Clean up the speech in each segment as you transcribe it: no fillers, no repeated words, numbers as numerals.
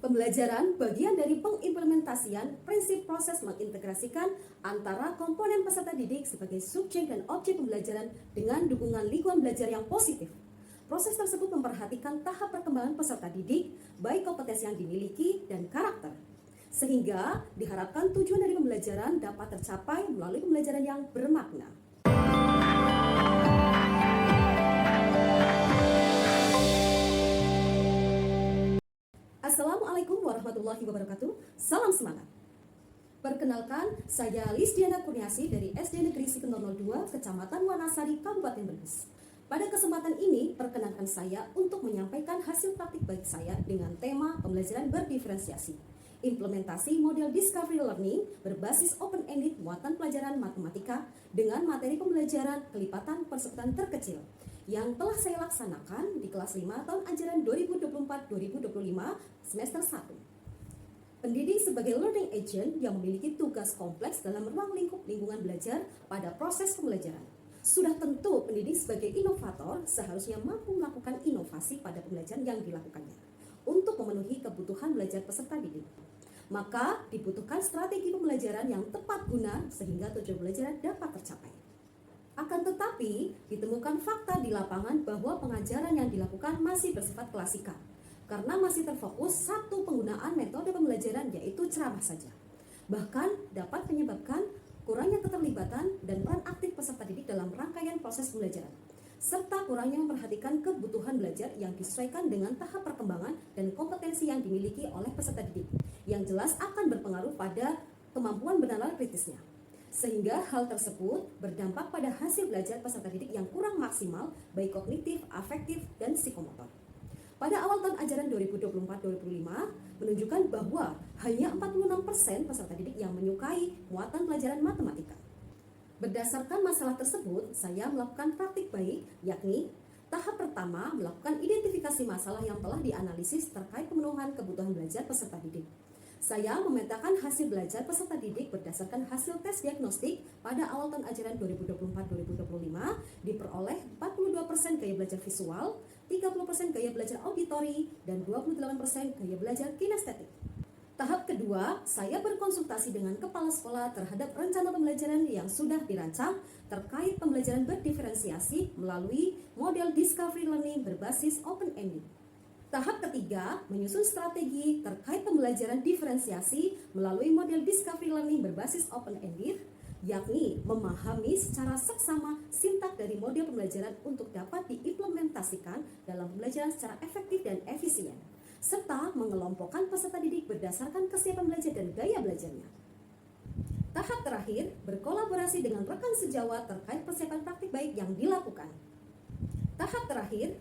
Pembelajaran bagian dari pengimplementasian prinsip proses mengintegrasikan antara komponen peserta didik sebagai subjek dan objek pembelajaran dengan dukungan lingkungan belajar yang positif. Proses tersebut memperhatikan tahap perkembangan peserta didik, baik kompetensi yang dimiliki dan karakter. Sehingga diharapkan tujuan dari pembelajaran dapat tercapai melalui pembelajaran yang bermakna. Assalamualaikum warahmatullahi wabarakatuh. Salam semangat. Perkenalkan, saya Lisdiana Kurniasi dari SD Negeri Sikem 02, Kecamatan Wanasari, Kabupaten Brebes. Pada kesempatan ini, perkenankan saya untuk menyampaikan hasil praktik baik saya dengan tema pembelajaran berdiferensiasi. Implementasi model Discovery Learning berbasis open-ended muatan pelajaran matematika dengan materi pembelajaran kelipatan persekutuan terkecil yang telah saya laksanakan di kelas 5 tahun ajaran 2024-2025 semester 1. Pendidik sebagai learning agent yang memiliki tugas kompleks dalam ruang lingkup lingkungan belajar pada proses pembelajaran. Sudah tentu pendidik sebagai inovator seharusnya mampu melakukan inovasi pada pembelajaran yang dilakukannya untuk memenuhi kebutuhan belajar peserta didik. Maka dibutuhkan strategi pembelajaran yang tepat guna sehingga tujuan belajar dapat tercapai. Akan tetapi, ditemukan fakta di lapangan bahwa pengajaran yang dilakukan masih bersifat klasikal, karena masih terfokus satu penggunaan metode pembelajaran yaitu ceramah saja. Bahkan dapat menyebabkan kurangnya keterlibatan dan peran aktif peserta didik dalam rangkaian proses pembelajaran, serta kurangnya memperhatikan kebutuhan belajar yang disesuaikan dengan tahap perkembangan dan kompetensi yang dimiliki oleh peserta didik, yang jelas akan berpengaruh pada kemampuan bernalar kritisnya. Sehingga hal tersebut berdampak pada hasil belajar peserta didik yang kurang maksimal, baik kognitif, afektif, dan psikomotor. Pada awal tahun ajaran 2024-2025 menunjukkan bahwa hanya 46% peserta didik yang menyukai muatan pelajaran matematika. Berdasarkan masalah tersebut, saya melakukan praktik baik, yakni tahap pertama melakukan identifikasi masalah yang telah dianalisis terkait pemenuhan kebutuhan belajar peserta didik. Saya memetakan hasil belajar peserta didik berdasarkan hasil tes diagnostik pada awal tahun ajaran 2024-2025 diperoleh 42% gaya belajar visual, 30% gaya belajar auditori, dan 28% gaya belajar kinestetik. Tahap kedua, saya berkonsultasi dengan kepala sekolah terhadap rencana pembelajaran yang sudah dirancang terkait pembelajaran berdiferensiasi melalui model Discovery Learning berbasis open-ended. Tahap ketiga, menyusun strategi terkait pembelajaran diferensiasi melalui model Discovery Learning berbasis open-ended, yakni memahami secara seksama sintak dari model pembelajaran untuk dapat diimplementasikan dalam pembelajaran secara efektif dan efisien, serta mengelompokkan peserta didik berdasarkan kesiapan belajar dan gaya belajarnya. Tahap terakhir, berkolaborasi dengan rekan sejawat terkait persiapan praktik baik yang dilakukan. Tahap terakhir,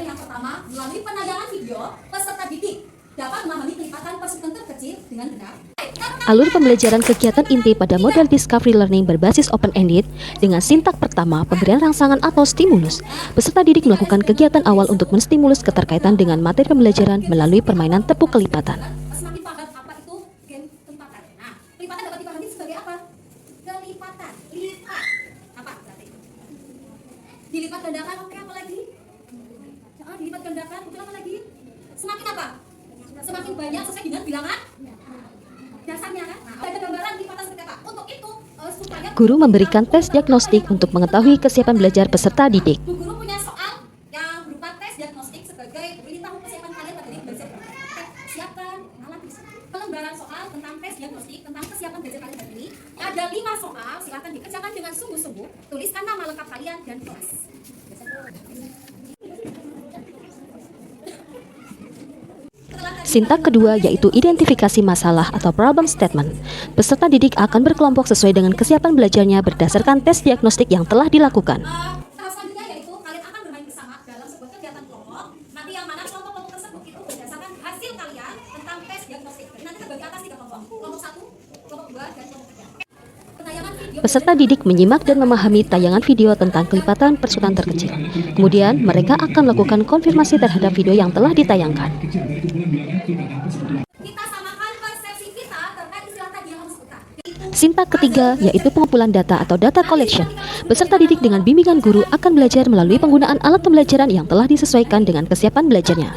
yang pertama, melalui penayangan video, peserta didik dapat memahami kelipatan persekutuan terkecil dengan benar. Alur pembelajaran kegiatan inti pada model Discovery Learning berbasis open-ended dengan sintak pertama, pemberian rangsangan atau stimulus. Peserta didik melakukan kegiatan awal untuk menstimulus keterkaitan dengan materi pembelajaran melalui permainan tepuk kelipatan. Semakin paham apa itu game kelipatan. Nah, kelipatan dapat dipahami sebagai apa? Kelipatan, lipat. Apa berarti? Dilipat gandakan, oke, apa lagi? Dilipat gandakan, betul, apa lagi? Semakin apa? Semakin banyak sesuai dengan bilangan dasarnya kan? Nah, ada gambaran lipatan seperti apa? Untuk itu supaya Guru memberikan tes diagnostik untuk mengetahui kesiapan belajar peserta didik. Bu Guru punya soal yang berupa tes diagnostik sebagai ini tahu kesiapan kalian pada belajar. Siapkan alat tulis. Pelembaran soal tentang tes diagnostik tentang kesiapan belajar kalian hari ini. Ada 5 soal, silakan dikerjakan dengan sungguh-sungguh. Tuliskan nama lengkap kalian dan kelas. Sintak kedua yaitu identifikasi masalah atau problem statement. Peserta didik akan berkelompok sesuai dengan kesiapan belajarnya berdasarkan tes diagnostik yang telah dilakukan. Tahap selanjutnya yaitu kalian akan bermain bersama dalam sebuah kegiatan kelompok. Nanti yang mana kelompok-kelompok tersebut itu berdasarkan hasil ya tentang tes diagnostik. Nanti terbagi atas 3 kelompok. Kelompok 1, kelompok 2, dan kelompok 3. Penayangan video. Peserta didik menyimak dan memahami tayangan video tentang kelipatan persutan terkecil. Kemudian, mereka akan melakukan konfirmasi terhadap video yang telah ditayangkan. Kita samakan persepsi kita terkait istilah tadi yang kamu sebutkan. Sintak ketiga yaitu pengumpulan data atau data collection. Peserta didik dengan bimbingan guru akan belajar melalui penggunaan alat pembelajaran yang telah disesuaikan dengan kesiapan belajarnya.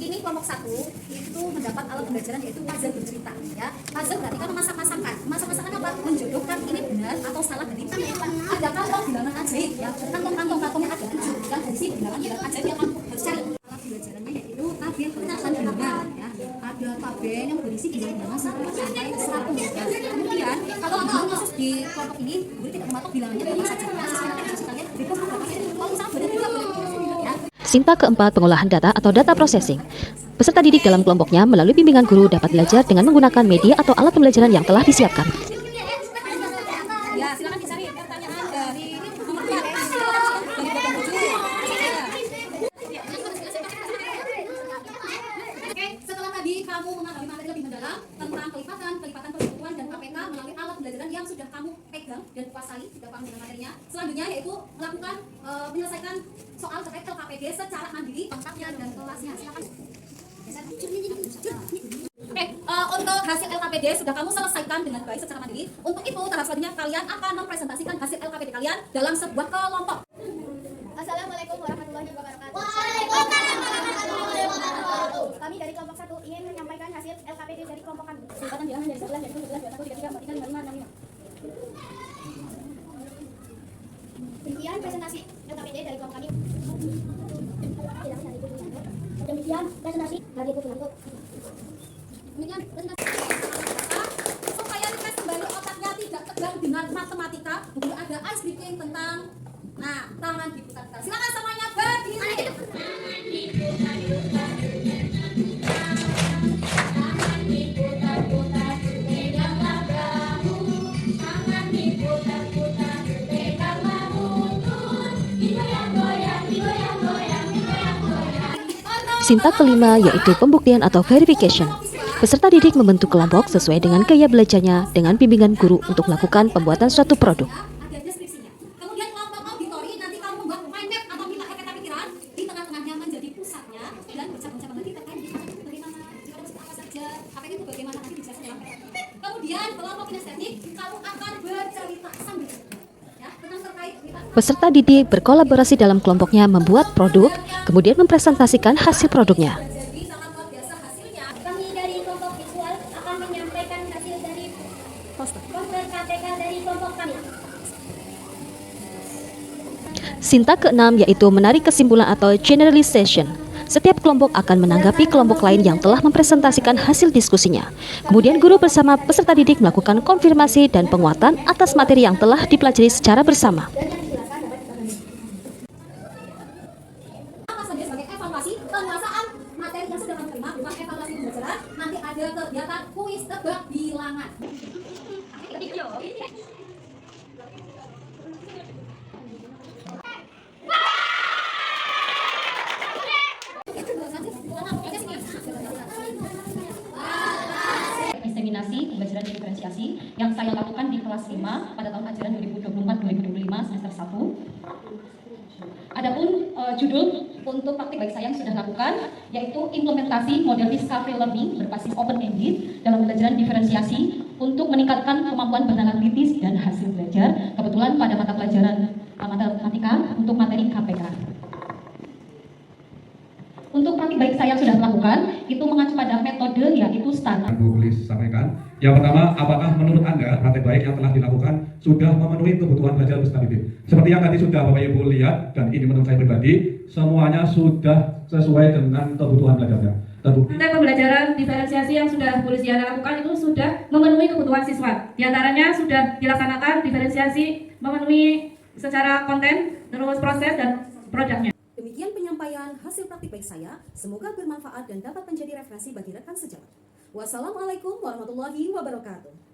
Ini kelompok 1 itu mendapat alat pembelajaran yaitu puzzle bercerita ya. Puzzle berarti kan memasak-masakan. Masak-masakan apa? Menjodohkan ini benar atau salah dari ada kantong bilangan ajaib ya. Kantong-kantongnya ada 7 dan dari sini bilangan ajaib yang kamu harus cari. Alat pembelajarannya yaitu tabel pencatatan bilangan ya. Ada tabel yang berisi bilangan sampai 100 ya. Kemudian kalau kamu khusus di kelompok ini, guru tidak mematok bilangannya berapa saja. Ya, sesuai dengan kalian berikut berapa saja. Kalau misalnya boleh tidak boleh ya. Sintak keempat pengolahan data atau data processing. Peserta didik dalam kelompoknya melalui bimbingan guru dapat belajar dengan menggunakan media atau alat pembelajaran yang telah disiapkan. Ya, silakan dicari pertanyaan dari nomor 4 dari Oke, setelah tadi kamu memahami materi lebih mendalam tentang kelipatan persekutuan dan KPK melalui alat pembelajaran yang sudah kamu pegang dan kuasai, sudah paham dengan materinya. Selanjutnya yaitu melakukan menyelesaikan soal terkait LKPD secara mandiri, lengkapnya dan kelasnya. Silakan. Oke, untuk hasil LKPD sudah kamu selesaikan dengan baik secara mandiri. Untuk itu, tahap selanjutnya kalian akan mempresentasikan hasil LKPD kalian dalam sebuah kelompok. Assalamualaikum warahmatullahi wabarakatuh. Waalaikumsalam warahmatullahi wabarakatuh. Kami dari kelompok 1 ingin menyampaikan hasil LKPD dari kelompok kami. Singkatan bilangan dari 11 dari 11 21 33 45 65 65. Demikian presentasi LKPD dari kelompok kami. Demikian presentasi dari Ibu Penantu. Demikian presentasi. Supaya refresh kembali otaknya tidak tegang dengan matematika, buku ada ice breaking tentang tangan diputar-putar. Silakan semuanya berdiri. Sintak kelima yaitu pembuktian atau verification. Peserta didik membentuk kelompok sesuai dengan gaya belajarnya dengan bimbingan guru untuk melakukan pembuatan suatu produk. Ada deskripsinya. Kemudian kelompok auditori nanti kamu membuat mind map atau pita peta pikiran di tengah-tengahnya menjadi pusatnya dan bercabang-cabang lagi terkait bagaimana jika ada apa saja apa itu bagaimana nanti dijelaskan dalam PPT. Kemudian kelompok kinestetik kamu akan bercerita sambil ya tentang terkait Peserta didik berkolaborasi dalam kelompoknya membuat produk, kemudian mempresentasikan hasil produknya. jadi sangat luar biasa hasilnya. Kami dari kelompok visual akan menyampaikan hasil dari poster KPK dari kelompok kami. Sintak keenam yaitu menarik kesimpulan atau generalization. Setiap kelompok akan menanggapi kelompok lain yang telah mempresentasikan hasil diskusinya. Kemudian guru bersama peserta didik melakukan konfirmasi dan penguatan atas materi yang telah dipelajari secara bersama. Apa saja sebagai evaluasi penguasaan materi yang sudah kamu terima berupa evaluasi pembelajaran. Nanti ada kegiatan kuis tebak bilangan. Inseminasi pembelajaran diferensiasi yang saya lakukan di kelas 5 pada tahun ajaran 2024-2025 semester 1. Adapun judul untuk praktik baik saya yang sudah lakukan yaitu implementasi model discovery learning berbasis open-ended dalam pembelajaran diferensiasi untuk meningkatkan kemampuan beranalitis dan hasil belajar, kebetulan pada mata pelajaran matematika untuk materi KPK. Untuk praktik baik saya yang sudah melakukan itu mengacu pada metode yaitu STAR. Bu Ulis sampaikan. Yang pertama, apakah menurut Anda praktek baik yang telah dilakukan sudah memenuhi kebutuhan belajar peserta didik? Seperti yang tadi sudah Bapak Ibu lihat dan ini menurut saya pribadi, semuanya sudah sesuai dengan kebutuhan belajarnya. Terbukti. Praktek pembelajaran diferensiasi yang sudah Bu Listiana lakukan itu sudah memenuhi kebutuhan siswa. Di antaranya sudah dilaksanakan diferensiasi memenuhi secara konten, terus proses dan produknya. Demikian penyampaian hasil praktik baik saya. Semoga bermanfaat dan dapat menjadi referensi bagi rekan sejawat. Wassalamualaikum warahmatullahi wabarakatuh.